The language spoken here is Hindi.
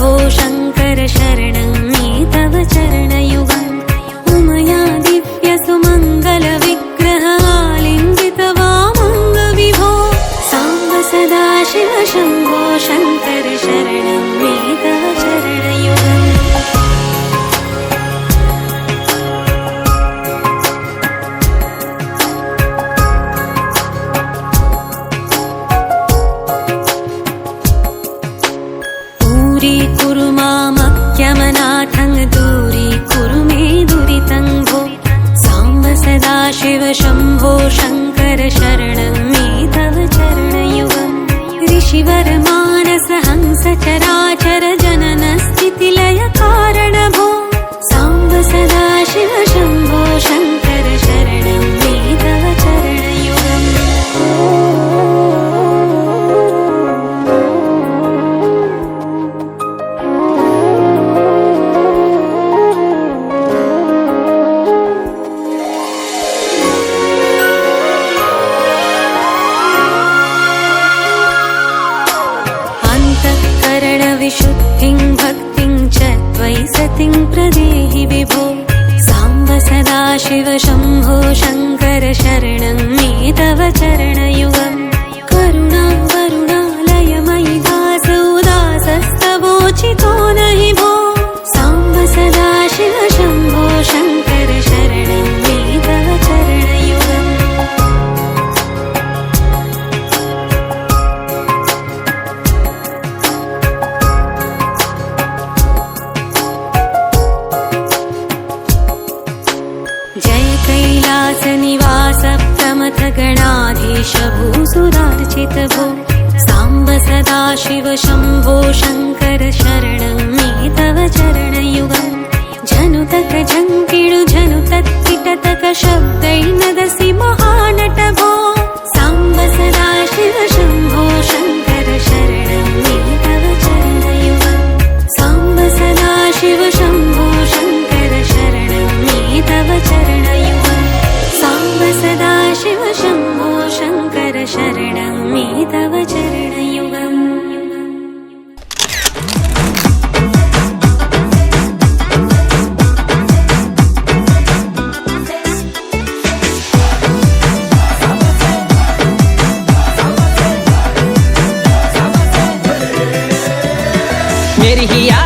शम्भो शङ्कर शरणं मे तव चरणयुगम् उमया दिव्यसुमङ्गलविग्रहालिङ्गितवामङ्गविभो साम्ब सदाशिव शम्भो शङ्कर शरणं मे तव चरणयुगम् कुरु मामख्यमनाथं दूरीकुरु मे दुरितं भो साम्ब सदाशिव शम्भो शङ्कर शरणं मे तव चरणयुगम् ऋषिवर मानस हंस चराचर जनन स्थितिलय कारण भो साम्ब सदाशिव शम्भो शङ्कर शरणं मे तव चरणयुगम् विशुद्धिं भक्तिं च त्वयि सतिं प्रदेहि विभो साम्ब सदाशिव शम्भो शङ्कर शरणं मे तव चरणयुगम् करुणा वरुणालयमयि दासोदासस्तवोचितो नहि भो साम्ब सदाशिव शम्भो शङ्कर शरणं मे तव चरणयुगम् कैलासनिवास प्रमथ गणाधीश भूसुरार्चित भो साम्ब सदाशिव शम्भो शङ्कर शरणं मे तव चरणयुगम् जनुतक झङ्किडु झनुतत्किटतक शब्दैर्नदसि महानट भो साम्ब सदाशिव शम्भो शङ्कर शरणं मे तव चरणयुगम् साम्ब सदाशिव शम्भो शङ्कर शरणं मे तव चरणयुगम् साम्ब सदाशिव शम्भो शङ्कर शरणं मे तव चरणयुगम् मेरी हिया